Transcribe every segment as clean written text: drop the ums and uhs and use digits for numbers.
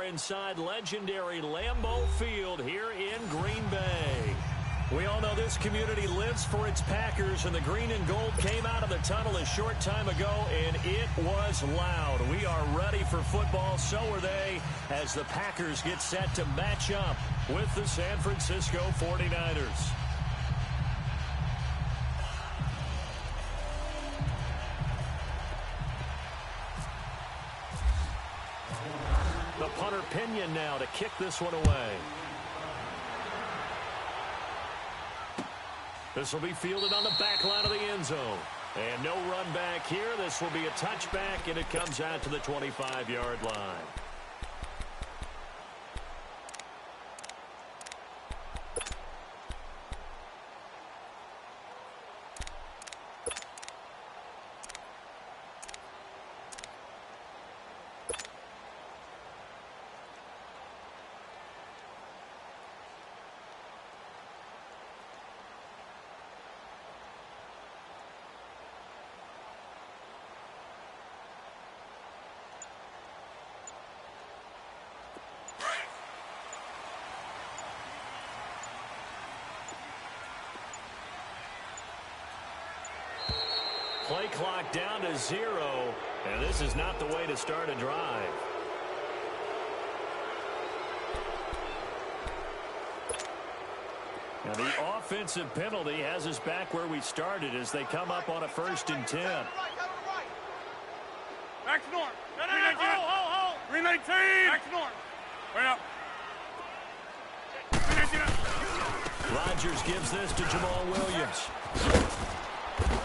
are inside legendary Lambeau Field here in Green Bay. We all know this community lives for its Packers, and the green and gold came out of the tunnel a short time ago, and it was loud. We are ready for football, so are they, as the Packers get set to match up with the San Francisco 49ers. The punter Pinion now to kick this one away. This will be fielded on the back line of the end zone. And no run back here. This will be a touchback, and it comes out to the 25-yard line. Play clock down to 0, and this is not the way to start a drive. Now the offensive penalty has us back where we started as they come up on a 1st and 10. Back to norm. Hold. 319. Back to norm. Right up. 319. Rodgers gives this to Jamal Williams.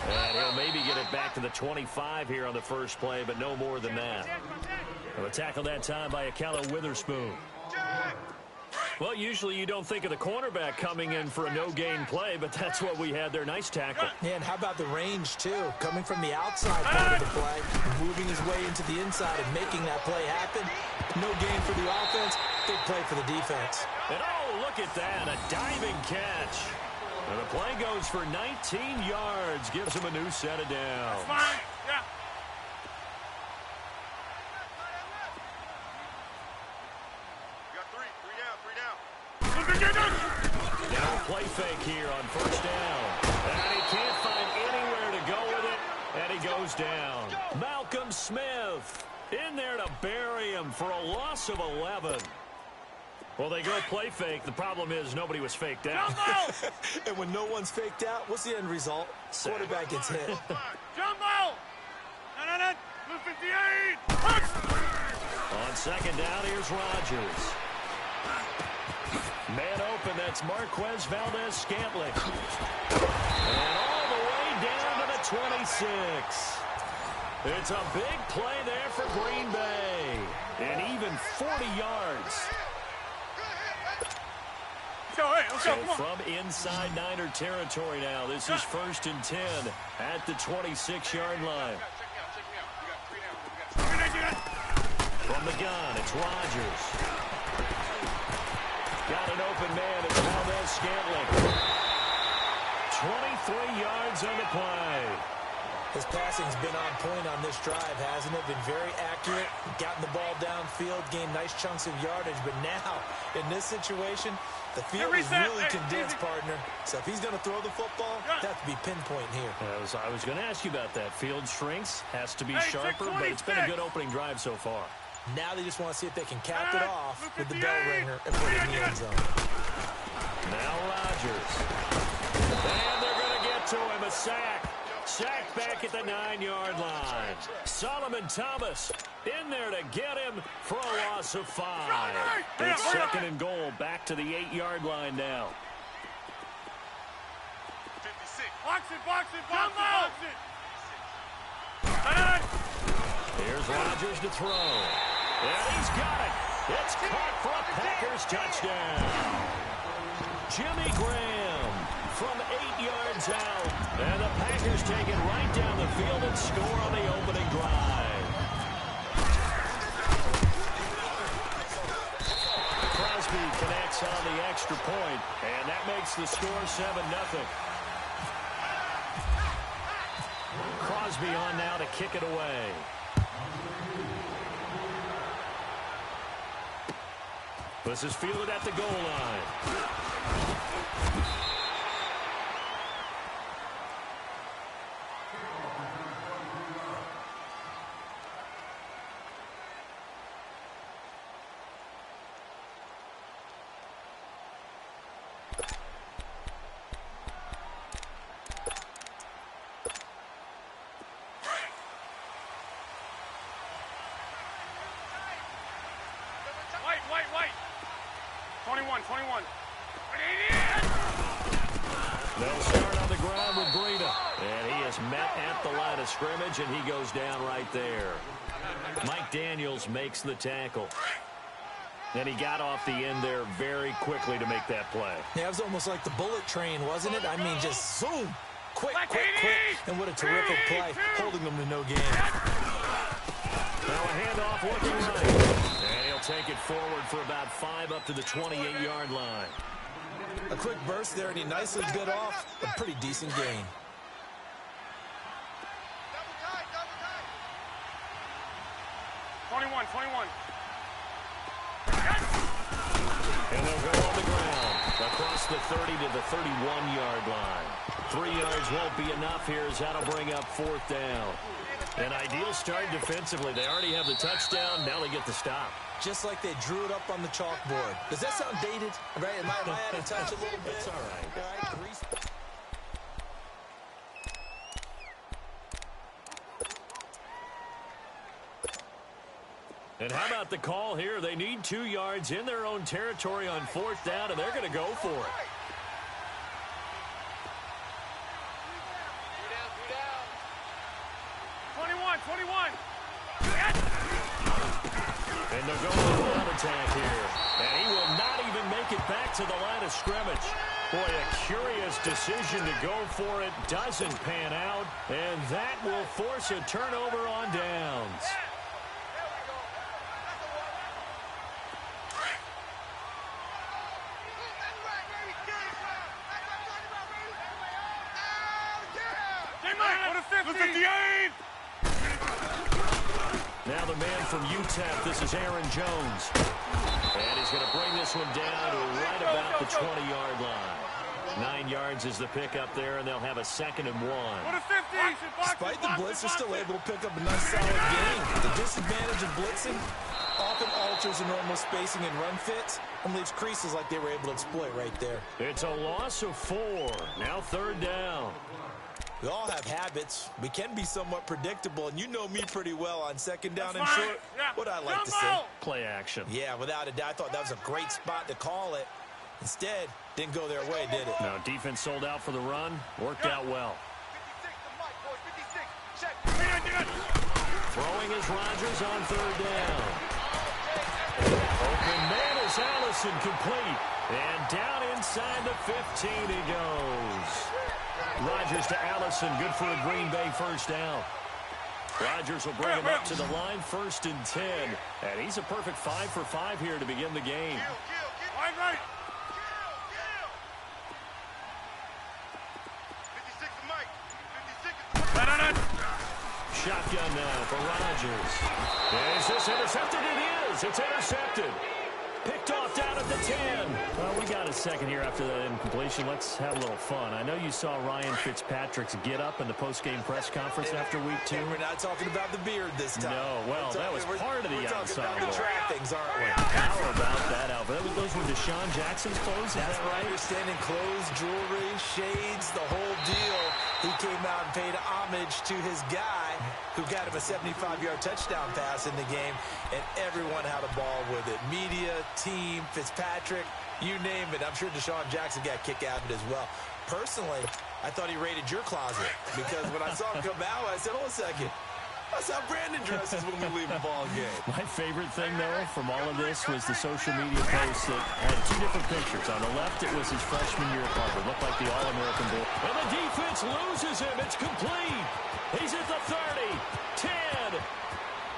And he'll maybe get it back to the 25 here on the first play, but no more than that. And a tackle that time by Akello Witherspoon. Well, usually you don't think of the cornerback coming in for a no-gain play, but that's what we had there. Nice tackle. Yeah, and how about the range, too? Coming from the outside part of the play, moving his way into the inside and making that play happen. No gain for the offense, big play for the defense. And oh, look at that, a diving catch. And the play goes for 19 yards, gives him a new set of downs. That's fine. Yeah. Now play fake here on 1st down. And he can't find anywhere to go with it, and he goes down. Malcolm Smith in there to bury him for a loss of 11. Well, they go play fake. The problem is nobody was faked out. And when no one's faked out, what's the end result? Quarterback gets hit. Jumbo! 58! On 2nd down, here's Rodgers. Man open, that's Marquez Valdez-Scantling. And all the way down to the 26. It's a big play there for Green Bay. And even 40 yards. So from inside Niner territory now, this is 1st and 10 at the 26-yard line. From the gun, it's Rodgers. Got an open man, it's Valdez-Scantling. 23 yards on the play. His passing's been on point on this drive, hasn't it? Been very accurate, gotten the ball downfield, gained nice chunks of yardage. But now, in this situation, the field is really condensed, partner. So if he's going to throw the football, that has to be pinpoint here. I was going to ask you about that. Field shrinks, has to be sharper, but it's been a good opening drive so far. Now they just want to see if they can cap it off with the bell ringer and put it in the end zone. Now Rodgers. And they're going to get to him, a sack. Sack back at the 9-yard line. Solomon Thomas in there to get him for a loss of 5. It's 2nd and goal, back to the 8-yard line now. 56. Box it. Here's Rodgers to throw. And he's got it. It's caught for a Packers touchdown. Jimmy Graham from 8 yards out. And the Packers take it right down the field and score on the opening drive. Crosby connects on the extra point, and that makes the score 7-0. Crosby on now to kick it away. This is fielded at the goal line. Wait. 21. They'll start on the ground with Breida. And he is met at the line of scrimmage, and he goes down right there. Mike Daniels makes the tackle. And he got off the end there very quickly to make that play. Yeah, it was almost like the bullet train, wasn't it? I mean, just zoom. Quick. And what a terrific play, holding them to no gain. Now a handoff looking right. And he'll take it forward for about 5 up to the 28-yard line. A quick burst there, and he nicely bit off a pretty decent gain. Double tight. 21. And they'll go on the ground across the 30 to the 31-yard line. 3 yards won't be enough here as that'll bring up 4th down. An ideal start defensively. They already have the touchdown. Now they get the stop. Just like they drew it up on the chalkboard. Does that sound dated? Right? Am I out of touch a little bit? It's all right. And how about the call here? They need 2 yards in their own territory on 4th down, and they're going to go for it. 21. And they'll go on the ground attack here. And he will not even make it back to the line of scrimmage. Boy, a curious decision to go for it. Doesn't pan out. And that will force a turnover on downs. Now the man from UTEP, this is Aaron Jones. And he's going to bring this one down to right about the 20-yard line. 9 yards is the pickup there, and they'll have a 2nd and 1. Despite the blitz, they're still able to pick up a nice solid gain. The disadvantage of blitzing often alters the normal spacing and run fits and leaves creases like they were able to exploit right there. It's a loss of 4. Now 3rd down. We all have habits. We can be somewhat predictable, and you know me pretty well on 2nd down and short. What I like to say. Play action. Yeah, without a doubt. I thought that was a great spot to call it. Instead, didn't go their way, did it? No, defense sold out for the run. Worked out well. Throwing is Rodgers on 3rd down. Open man is Allison, complete. And down inside the 15 he goes. Rodgers to Allison, good for a Green Bay 1st down. Rodgers will bring him up to the line, 1st and 10. And he's a perfect 5 for 5 here to begin the game. Shotgun now for Rodgers. Is this intercepted? It is. It's intercepted. Picked off down at the 10. Well, we got a second here after that incompletion. Let's have a little fun. I know you saw Ryan Fitzpatrick's get up in the post-game press conference after week 2. And we're not talking about the beard this time. No, well, that was part of the ensemble. We're talking about the trappings, aren't we? How about that, Alvin? Those were Deshaun Jackson's clothes, is that right? Understanding clothes, jewelry, shades, the whole deal. He came out and paid homage to his guy who got him a 75-yard touchdown pass in the game, and everyone had a ball with it. Media, team, Fitzpatrick, you name it. I'm sure Deshaun Jackson got a kick out of it as well. Personally, I thought he raided your closet because when I saw him come out, I said, hold a second. That's how Brandon dresses when we leave a ball game. My favorite thing, though, from all of this was the social media post that had 2 different pictures. On the left, it was his freshman year at Harvard. Looked like the All-American Bowl. And the defense loses him. It's complete. He's at the 30. 10.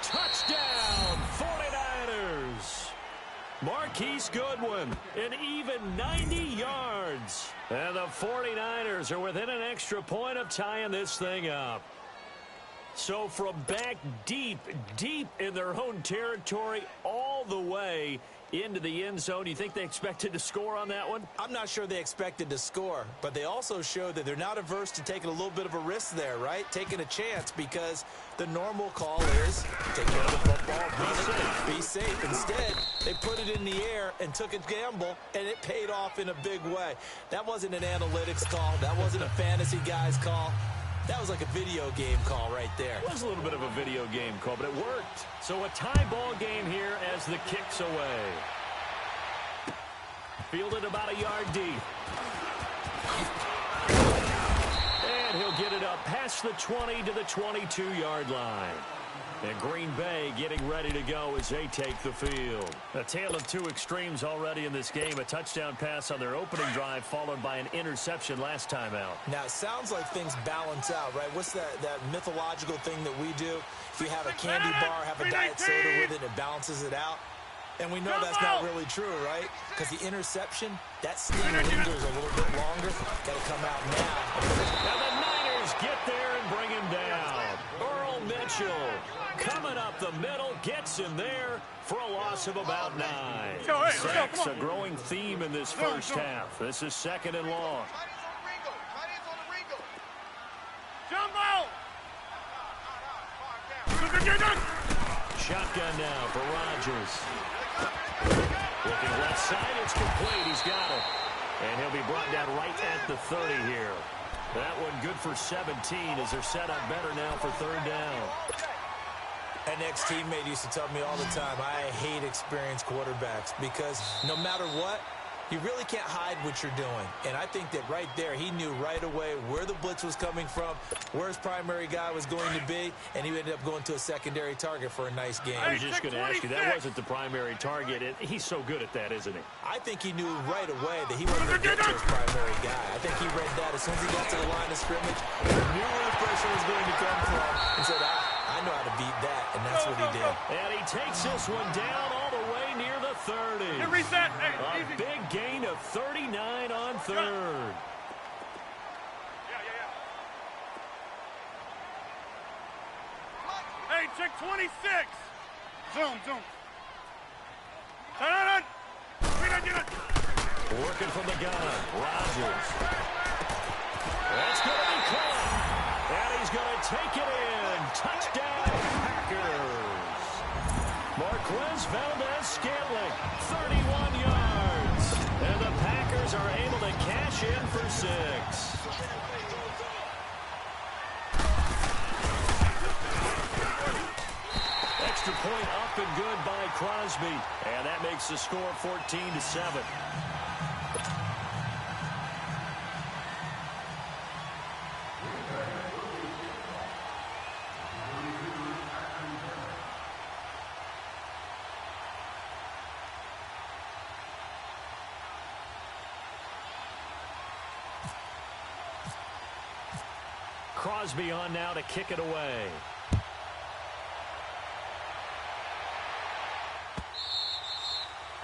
Touchdown, 49ers. Marquise Goodwin, an even 90 yards. And the 49ers are within an extra point of tying this thing up. So from back deep in their own territory all the way into the end zone. You think they expected to score on that one? I'm not sure they expected to score, but they also showed that they're not averse to taking a little bit of a risk there, right? Taking a chance, because the normal call is take care of the football, be safe. Instead, they put it in the air and took a gamble, and it paid off in a big way. That wasn't an analytics call. That wasn't a fantasy guy's call. That was like a video game call right there. It was a little bit of a video game call, but it worked. So a tie ball game here as the kick's away. Fielded about a yard deep. And he'll get it up past the 20 to the 22-yard line. And Green Bay getting ready to go as they take the field. A tale of two extremes already in this game. A touchdown pass on their opening drive, followed by an interception last time out. Now, it sounds like things balance out, right? What's that mythological thing that we do? If you have a candy bar, have a diet soda with it, it balances it out. And we know that's not really true, right? Because the interception, that sting lingers a little bit longer. Got to come out now. Now the Niners get there and bring him down. Earl Mitchell coming up the middle, gets him there for a loss of about 9. Sacks, a growing theme in this first half. This is 2nd and long. Jumbo! Shotgun now for Rodgers. Looking left side, it's complete. He's got it. And he'll be brought down right at the 30 here. That one good for 17 as they're set up better now for 3rd down. An ex-teammate used to tell me all the time, I hate experienced quarterbacks because no matter what, you really can't hide what you're doing. And I think that right there, he knew right away where the blitz was coming from, where his primary guy was going to be, and he ended up going to a secondary target for a nice game. I was just going to ask you, that wasn't the primary target. He's so good at that, isn't he? I think he knew right away that he wasn't going to get to his primary guy. I think he read that as soon as he got to the line of scrimmage, he knew where the pressure was going to come from, and said, I know how to beat that, and that's what he did. And he takes this one down all the way near the 30. Reset. A big gain of 39 on 3rd. Hey, check 26. Zoom. Turn. Working from the gun. Rodgers. That's going to be caught. And he's going to take it in. Touchdown, Packers. Marquez Valdez-Scantling, 31 yards. And the Packers are able to cash in for 6. Extra point up and good by Crosby. And that makes the score 14-7. Crosby on now to kick it away.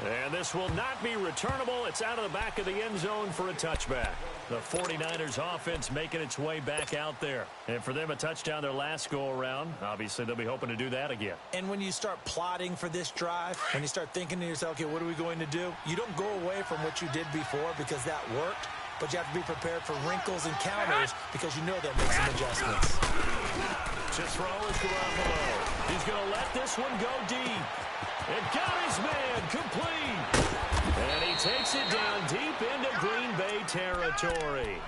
And this will not be returnable. It's out of the back of the end zone for a touchback. The 49ers offense making its way back out there. And for them, a touchdown their last go-around. Obviously, they'll be hoping to do that again. And when you start plotting for this drive, when you start thinking to yourself, okay, what are we going to do? You don't go away from what you did before because that worked. But you have to be prepared for wrinkles and counters because you know they'll make some adjustments. To throw is Garoppolo. He's going to let this one go deep. And got his man complete. And he takes it down deep into Green Bay territory.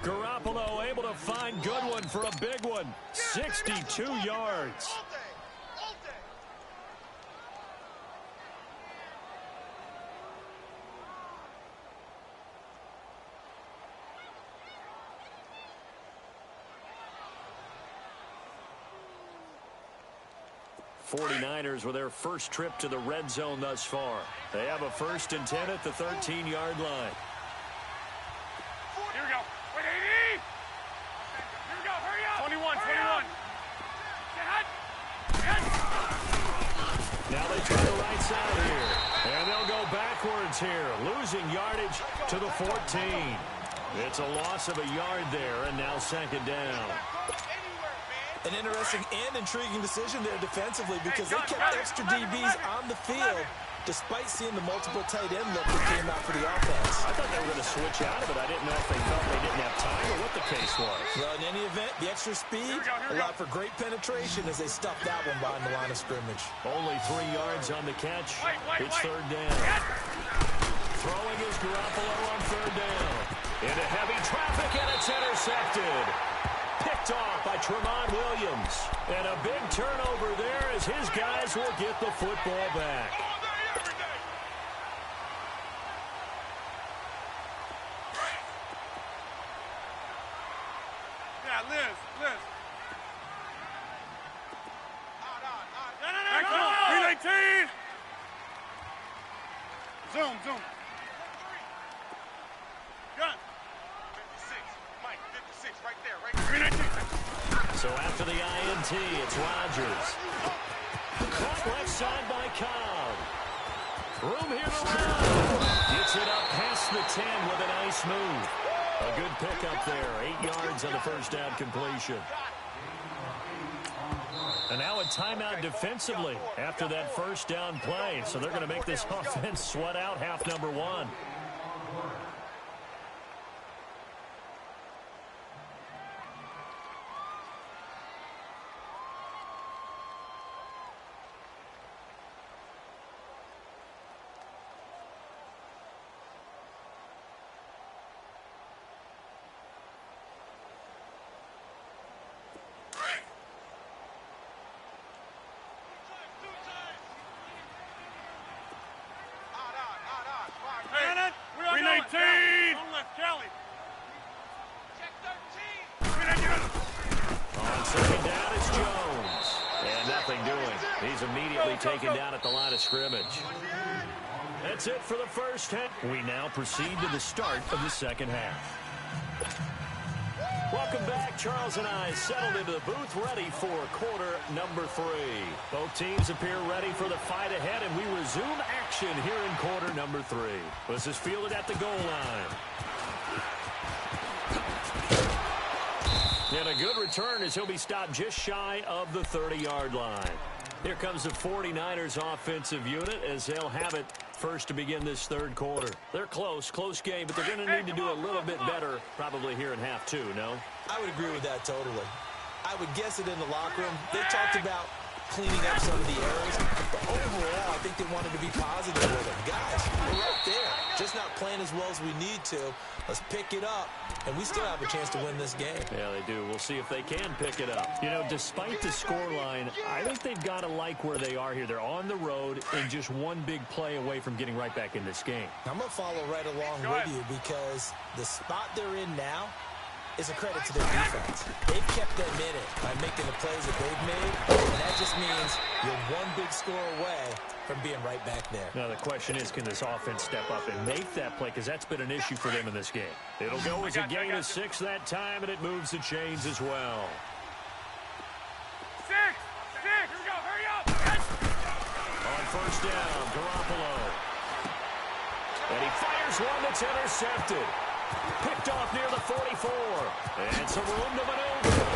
Garoppolo able to find Goodwin for a big one. 62 yards. 49ers with their first trip to the red zone thus far. They have a 1st and 10 at the 13-yard line. Here we go. Wait, 80. Here we go. Hurry up. 21. Now they try the right side here. And they'll go backwards here, losing yardage to the 14. It's a loss of a yard there, and now 2nd down. An interesting and intriguing decision there defensively because they kept extra DBs on the field despite seeing the multiple tight end look that came out for the offense. I thought they were going to switch out of it. I didn't know if they felt they didn't have time or what the case was. Well, in any event, the extra speed allowed for great penetration as they stuffed that one behind the line of scrimmage. Only 3 yards on the catch. It's third down. Throwing is Garoppolo on third down. Into heavy traffic, and it's intercepted. Picked off by Tremont Williams. And a big turnover there as his guys will get the football back. Yeah, Liz. No. 319. Zoom. Gun. 56. Mike, 56 right there. 319. So after the INT, it's Rodgers. Caught left side by Cobb. Room here to run. Gets it up past the 10 with a nice move. A good pickup there. 8 yards on the first down completion. And now a timeout defensively after that first down play. So they're going to make this offense sweat out half number 1. On second down, it's Jones. And nothing doing. He's immediately taken down at the line of scrimmage. That's it for the first half. We now proceed to the start of the second half. Welcome back. Charles and I settled into the booth ready for quarter number 3. Both teams appear ready for the fight ahead, and we resume action here in quarter number 3. This is fielded at the goal line. And a good return as he'll be stopped just shy of the 30-yard line. Here comes the 49ers offensive unit as they'll have it first to begin this third quarter. They're close game, but they're going to need to do a little bit better probably here in half 2, no? I would agree with that totally. I would guess it in the locker room. They talked about cleaning up some of the errors, but overall, I think they wanted to be positive with them. Guys, we're right there. Just not playing as well as we need to. Let's pick it up, and we still have a chance to win this game. Yeah, they do. We'll see if they can pick it up. You know, despite the scoreline, I think they've got to like where they are here. They're on the road and just one big play away from getting right back in this game. I'm going to follow right along with you because the spot they're in now is a credit to their defense. They've kept them in it by making the plays that they've made, and that just means you're one big score away from being right back there. Now, the question is, can this offense step up and make that play? Because that's been an issue for them in this game. It'll go as a gain of 6 that time, and it moves the chains as well. 6! Here we go, hurry up! On first down, Garoppolo. And he fires one that's intercepted. Picked off near the 44. And some room to maneuver.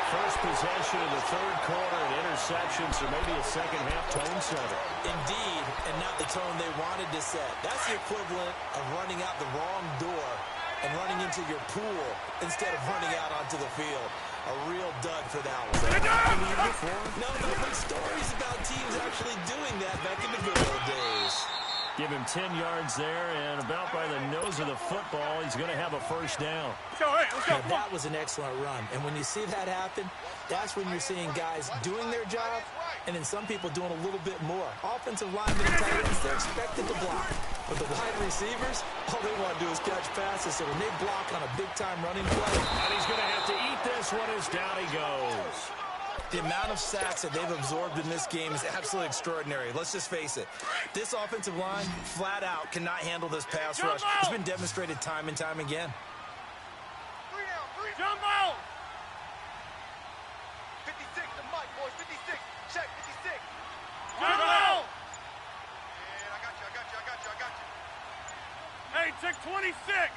First possession of the third quarter and interceptions, or maybe a second-half tone setter. Indeed, and not the tone they wanted to set. That's the equivalent of running out the wrong door and running into your pool instead of running out onto the field. A real dud for that one. No, but stories about teams actually doing that back in the good old days. Give him 10 yards there, and about by the nose of the football, he's going to have a first down. Let's go. Now, that was an excellent run, and when you see that happen, that's when you're seeing guys doing their job, and then some people doing a little bit more. Offensive linemen and tight ends, they're expected to block. But the wide receivers, all they want to do is catch passes, so when they block on a big-time running play. And he's going to have to eat this one as down he goes. The amount of sacks that they've absorbed in this game is absolutely extraordinary. Let's just face it. This offensive line, flat out, cannot handle this pass rush. It's been demonstrated time and time again. Jump out! 56 to Mike, boys. 56. Check, 56. Jump out! And I got you. Hey, check 26.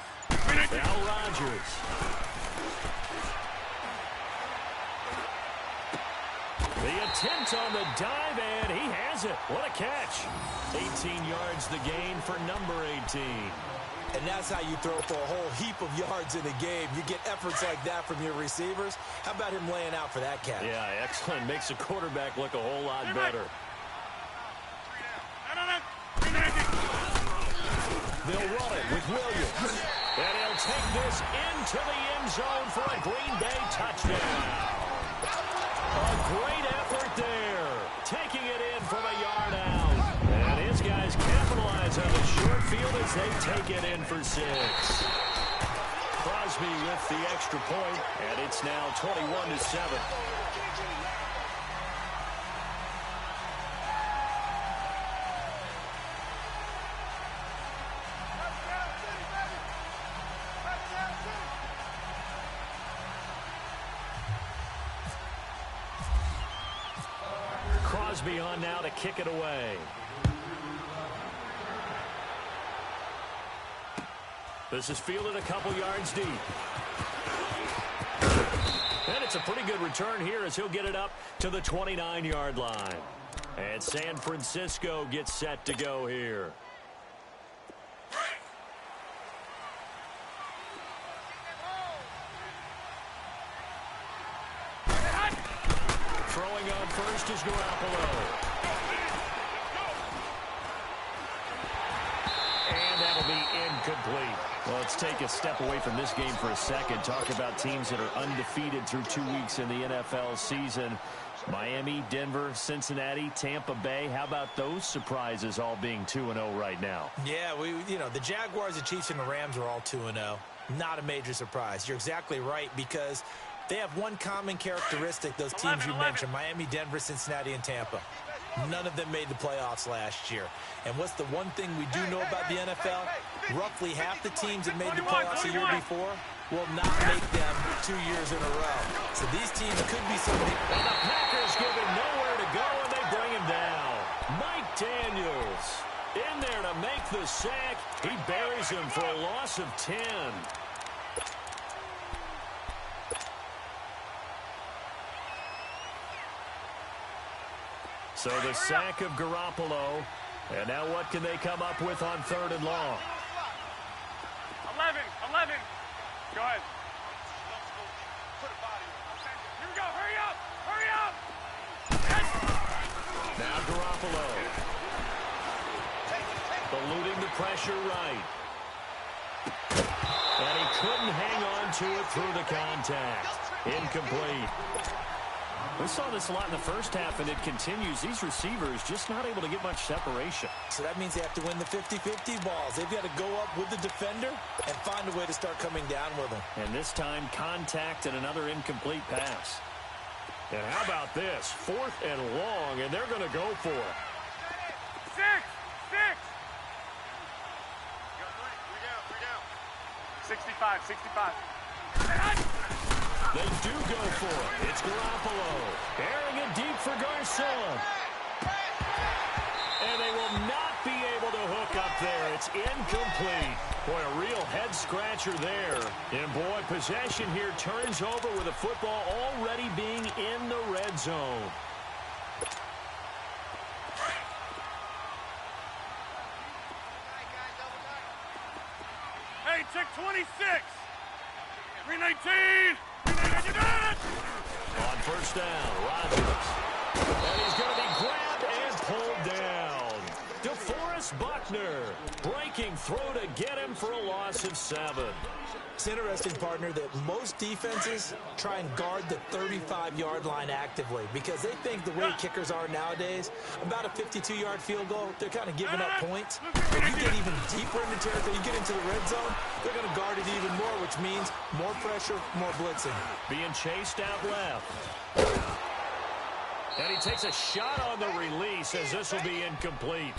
Now Rodgers. The attempt on the dive, and he has it. What a catch. 18 yards the gain for number 18. And that's how you throw for a whole heap of yards in a game. You get efforts like that from your receivers. How about him laying out for that catch? Yeah, excellent. Makes the quarterback look a whole lot better. They'll run it with Williams. And he'll take this into the end zone for a Green Bay touchdown. A great effort there. Taking it in from a yard out. And his guys capitalize on the short field as they take it in for 6. Crosby with the extra point, and it's now 21-7. Crosby on now to kick it away. This is fielded a couple yards deep. And it's a pretty good return here as he'll get it up to the 29-yard line. And San Francisco gets set to go here. Throwing on first is Garoppolo. And that'll be incomplete. Well, let's take a step away from this game for a second. Talk about teams that are undefeated through 2 weeks in the NFL season. Miami, Denver, Cincinnati, Tampa Bay. How about those surprises all being 2-0 right now? Yeah, the Jaguars, the Chiefs, and the Rams are all 2-0. Not a major surprise. You're exactly right because they have one common characteristic, those teams you mentioned, Miami, Denver, Cincinnati, and Tampa. None of them made the playoffs last year. And what's the one thing we do know about the NFL? Roughly half the teams that made the playoffs a year before will not make them 2 years in a row. So these teams could be some of the... And the Packers give him nowhere to go, and they bring him down. Mike Daniels in there to make the sack. He buries him for a loss of 10. So the sack of Garoppolo. And now what can they come up with on 3rd and long? 11. Go ahead. Here we go. Hurry up. Now Garoppolo. Eluding the pressure right. And he couldn't hang on to it through the contact. Incomplete. We saw this a lot in the first half, and it continues. These receivers just not able to get much separation. So that means they have to win the 50-50 balls. They've got to go up with the defender and find a way to start coming down with them. And this time, contact and another incomplete pass. And how about this? 4th and long, and they're going to go for it. 6. 65. They do go for it. It's Garoppolo. Airing it deep for Garcon. And they will not be able to hook up there. It's incomplete. Boy, a real head-scratcher there. And, boy, possession here turns over with the football already being in the red zone. Hey, check 26. 319. On 1st down, Rodgers. And he's going to be grabbed and pulled down. DeForest Buckner breaking through to get him for a loss of 7. It's interesting, partner, that most defenses try and guard the 35-yard line actively because they think the way kickers are nowadays, about a 52-yard field goal, they're kind of giving up points. When you get even deeper in the territory, you get into the red zone, they're going to guard it even more, which means more pressure, more blitzing. Being chased out left. And he takes a shot on the release as this will be incomplete.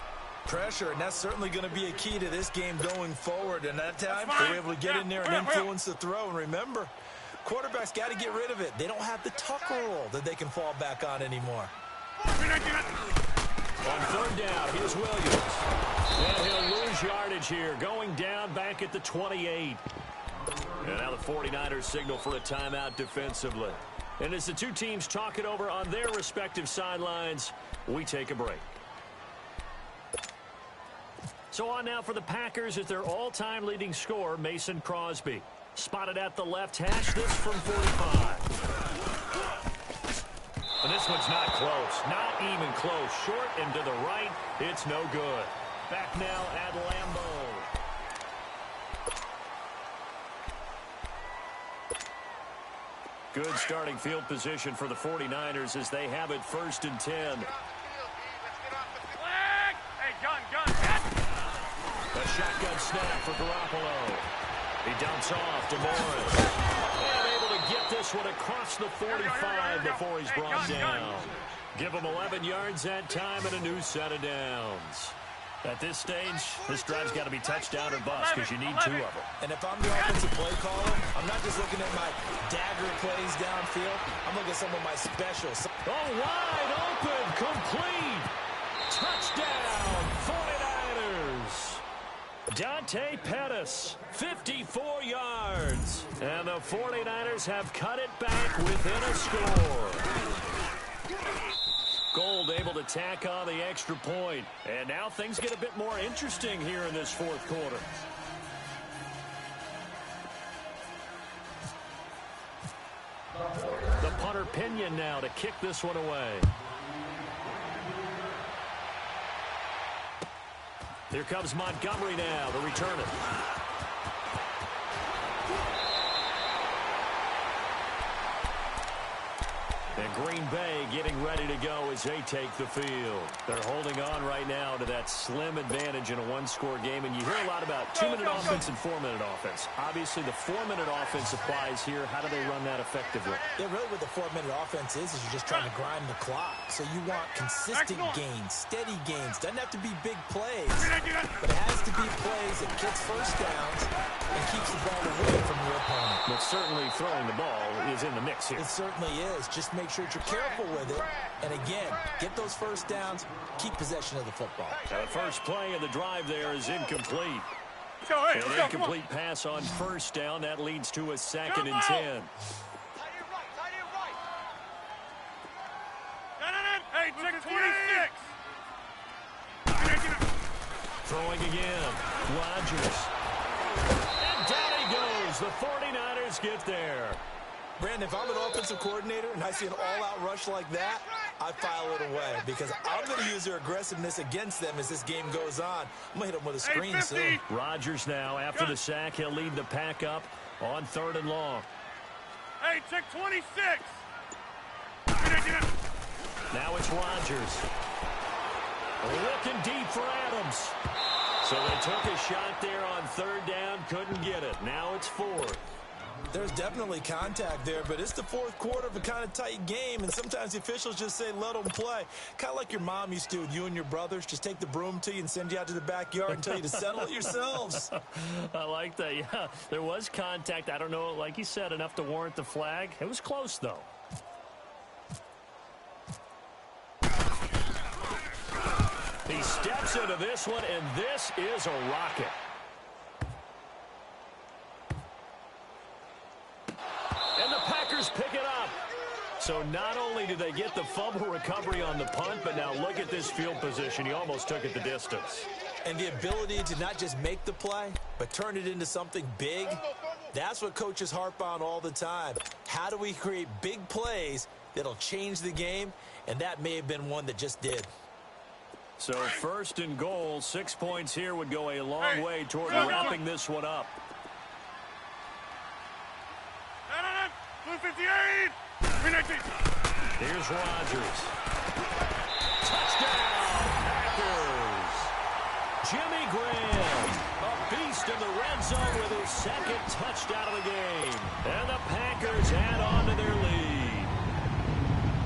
Pressure, and that's certainly going to be a key to this game going forward. And that time, they were able to get in there and influence the throw. And remember, quarterbacks got to get rid of it. They don't have the tucker roll that they can fall back on anymore. On 3rd down, here's Williams. And he'll lose yardage here, going down back at the 28. And now the 49ers signal for a timeout defensively. And as the two teams talk it over on their respective sidelines, we take a break. So on now for the Packers is their all-time leading scorer, Mason Crosby. Spotted at the left hash, this from 45. And this one's not close, not even close. Short and to the right, it's no good. Back now at Lambeau. Good starting field position for the 49ers as they have it 1st and 10. A shotgun snap for Garoppolo. He dumps off to Morris. And able to get this one across the 45 before he's brought down. Give him 11 yards that time and a new set of downs. At this stage, this drive's got to be touchdown or bust because you need 2 of them. And if I'm the offensive play caller, I'm not just looking at my dagger plays downfield. I'm looking at some of my specials. Oh, wide open, complete. Touchdown, 49ers. Dante Pettis, 54 yards. And the 49ers have cut it back within a score. Gold able to tack on the extra point. And now things get a bit more interesting here in this 4th quarter. The punter Pinion now to kick this one away. Here comes Montgomery now to return it. And Green Bay getting ready to go as they take the field. They're holding on right now to that slim advantage in a 1-score game. And you hear a lot about 2-minute offense and 4-minute offense. Obviously, the 4-minute offense applies here. How do they run that effectively? Yeah, really what the 4-minute offense is you're just trying to grind the clock. So you want consistent gains, steady gains. Doesn't have to be big plays, but it has to be plays that gets first downs and keeps the ball away from your opponent. But certainly throwing the ball is in the mix here. It certainly is. Just make sure that you're careful with it. And again, get those first downs, keep possession of the football. Now the first play of the drive there is incomplete. An incomplete pass on first down. That leads to a 2nd and 10. Hey, check 26. Throwing again. Rodgers. And down he goes. The 49ers get there. Brandon, if I'm an offensive coordinator and I see an all-out rush like that, I file it away because I'm going to use their aggressiveness against them as this game goes on. I'm going to hit them with a screen soon. Rodgers now, after the sack, he'll lead the pack up on 3rd and long. Hey, check 26. Now it's Rodgers. Looking deep for Adams. So they took a shot there on 3rd down, couldn't get it. Now it's 4th. There's definitely contact there, but it's the 4th quarter of a kind of tight game, and sometimes the officials just say, let them play. Kind of like your mom used to with you and your brothers. Just take the broom to you and send you out to the backyard and tell you to settle it yourselves. I like that, yeah. There was contact. I don't know, like you said, enough to warrant the flag. It was close, though. He steps into this one, and this is a rocket. And the Packers pick it up. So not only did they get the fumble recovery on the punt, but now look at this field position. He almost took it the distance. And the ability to not just make the play, but turn it into something big, that's what coaches harp on all the time. How do we create big plays that'll change the game? And that may have been one that just did. So 1st and goal, 6 points here would go a long way toward wrapping this one up. 258. Here's Rodgers. Touchdown, Packers. Jimmy Graham, a beast in the red zone with his 2nd touchdown of the game. And the Packers add on to their lead.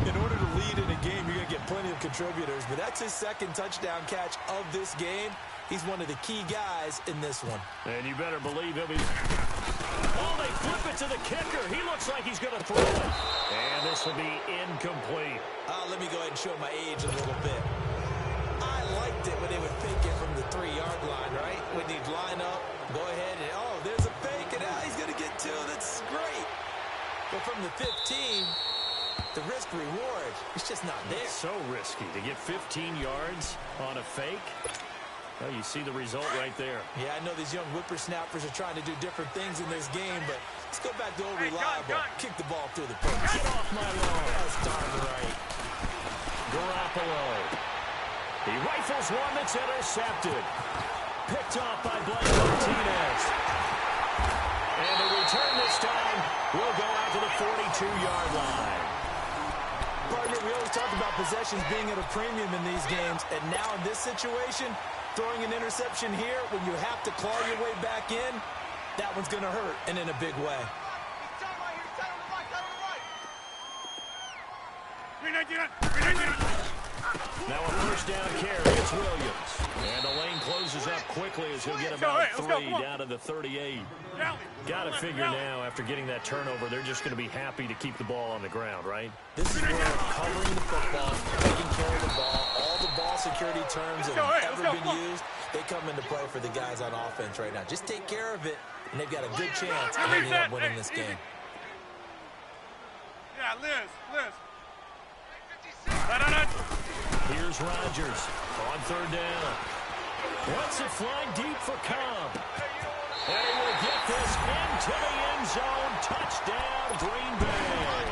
In order to lead in a game, you're going to get plenty of contributors, but that's his 2nd touchdown catch of this game. He's one of the key guys in this one. And you better believe him. Oh, they flip it to the kicker. He looks like he's going to throw it. And this will be incomplete. Let me go ahead and show my age a little bit. I liked it when they would fake it from the 3-yard line, right? When they'd line up, go ahead, and there's a fake, and he's going to get 2. That's great. But from the 15, So risky to get 15 yards on a fake. Well, you see the result right there. Yeah, I know these young whippersnappers are trying to do different things in this game, but let's go back to old reliable. Kick the ball through the post. Get off my lawn. That's darn right. Garoppolo. He rifles one that's intercepted. Picked off by Blake Martinez. And the return this time will go out to the 42-yard line. Partner, we always talk about possessions being at a premium in these games, and now in this situation, throwing an interception here when you have to claw your way back in, that one's going to hurt, and in a big way. Now a first down carry. It's Williams. And the lane closes up quickly as he'll get about 3 down to the 38. Got to figure now, after getting that turnover, they're just going to be happy to keep the ball on the ground, right? This is where covering the football, taking care of the ball, all the ball security terms that have ever been used, they come into play for the guys on offense right now. Just take care of it, and they've got a good chance of ending up winning this game. Yeah, Liz. Here's Rodgers on third down. Wants it flying deep for Cobb. And he will get this into the end zone. Touchdown, Green Bay.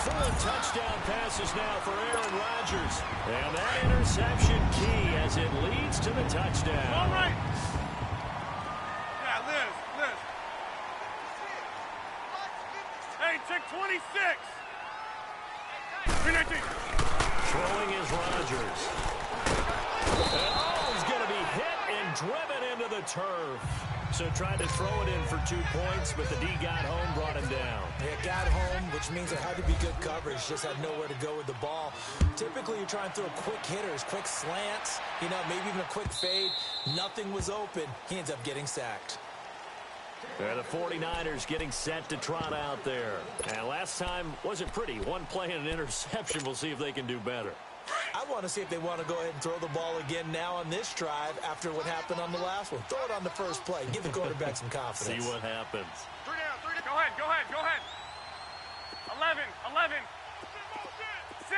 4 touchdown passes now for Aaron Rodgers. And that interception key as it leads to the touchdown. All right. Yeah, Liz. Hey, check 26. 319. Throwing is Rodgers. And he's going to be hit and driven into the turf. So tried to throw it in for 2 points, but the D got home, brought him down. Yeah, got home, which means it had to be good coverage. Just had nowhere to go with the ball. Typically, you're trying to throw quick hitters, quick slants, maybe even a quick fade. Nothing was open. He ends up getting sacked. The 49ers getting set to trot out there. And last time wasn't pretty. One play and an interception. We'll see if they can do better. I want to see if they want to go ahead and throw the ball again now on this drive after what happened on the last one. Throw it on the first play. Give the quarterback some confidence. See what happens. 3 down. Go ahead. 11. 6.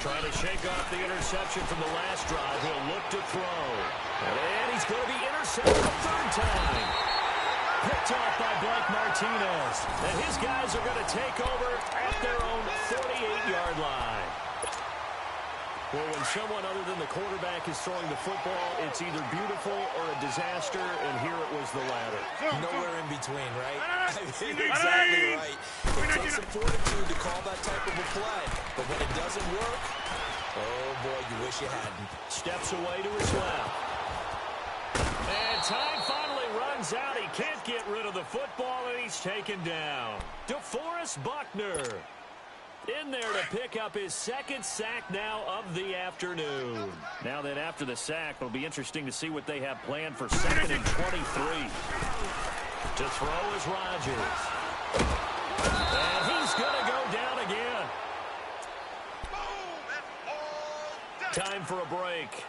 Trying to shake off the interception from the last drive. He'll look to throw. And he's going to be intercepted a third time. Picked off by Blake Martinez. And his guys are going to take over at their own 48-yard line. Well, when someone other than the quarterback is throwing the football, it's either beautiful or a disaster, and here it was the latter. Nowhere in between, right? Exactly right. It takes some fortitude to call that type of a play, but when it doesn't work, oh boy, you wish you hadn't. Steps away to his left. And time finally runs out. He can't get rid of the football, and he's taken down. DeForest Buckner in there to pick up his second sack now of the afternoon. Now then, after the sack, it'll be interesting to see what they have planned for 2nd and 23. To throw is Rodgers. And he's going to go down again. Time for a break.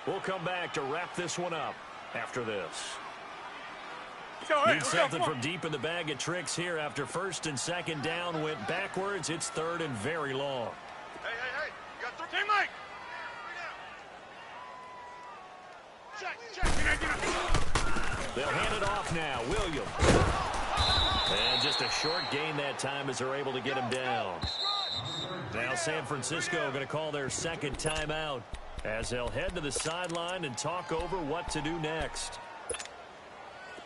We'll come back to wrap this one up after this. Need something from deep in the bag of tricks here after 1st and 2nd down went backwards. It's 3rd and very long. Hey. You got 3. Hey, Mike. Check. They'll hand it off now. Williams. And just a short gain that time as they're able to get him down. Now San Francisco going to call their 2nd timeout as they'll head to the sideline and talk over what to do next.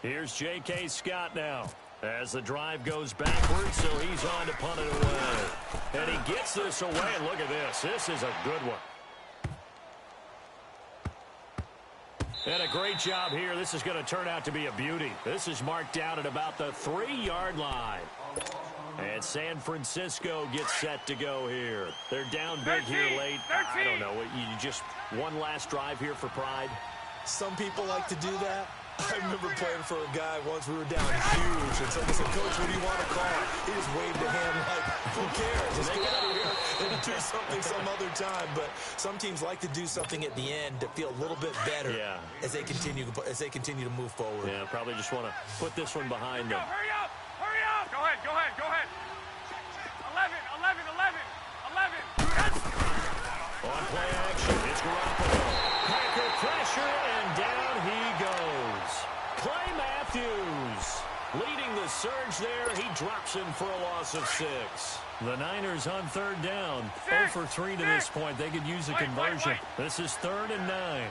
Here's J.K. Scott now as the drive goes backwards, so he's on to punt it away. And he gets this away, and look at this. This is a good one. And a great job here. This is going to turn out to be a beauty. This is marked down at about the 3-yard line. And San Francisco gets set to go here. They're down big here late. I don't know. You just one last drive here for pride? Some people like to do that. I remember playing for a guy once. We were down huge, and someone said, "Coach, what do you want to call?" He just waved a hand like, "Who cares? Let's get out of here and do something some other time." But some teams like to do something at the end to feel a little bit better as they continue to move forward. Yeah, probably just want to put this one behind them. Hurry up! Go ahead. play action. It's Garoppolo. Packer pressure, and down he goes. Clay Matthews leading the surge there. He drops him for a loss of 6. The Niners on third down. 0 for 3 to this point. They could use a conversion. This is 3rd and 9.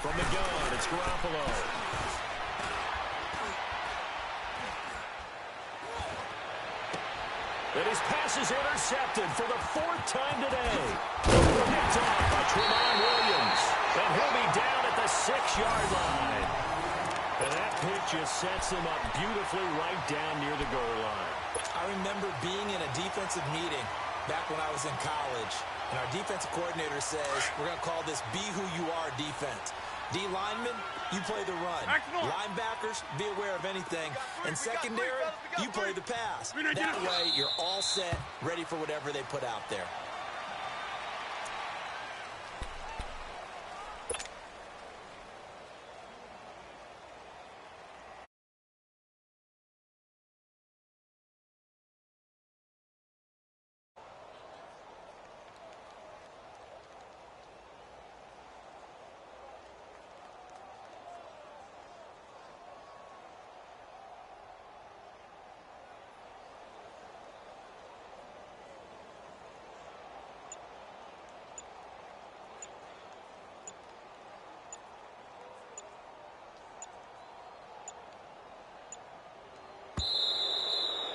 From the gun, it's Garoppolo. And his pass is intercepted for the 4th time today. Picked off by Tremont Williams. And he'll be down at the 6-yard line. And that pitch just sets him up beautifully right down near the goal line. I remember being in a defensive meeting back when I was in college, and our defensive coordinator says, we're going to call this Be Who You Are defense. D linemen, you play the run. Linebackers, be aware of anything. And secondary, you play the pass. That way, you're all set, ready for whatever they put out there.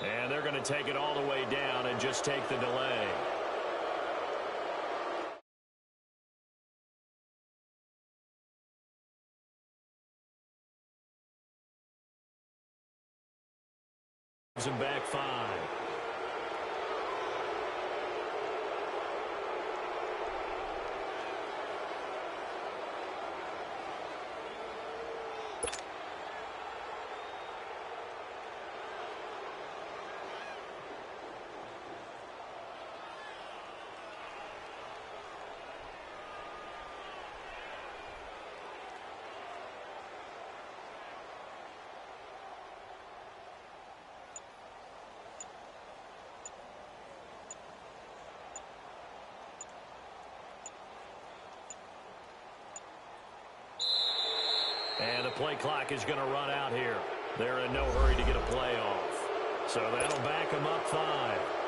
And they're going to take it all the way down and just take the delay. And back 5. And the play clock is going to run out here. They're in no hurry to get a play off. So that'll back them up 5.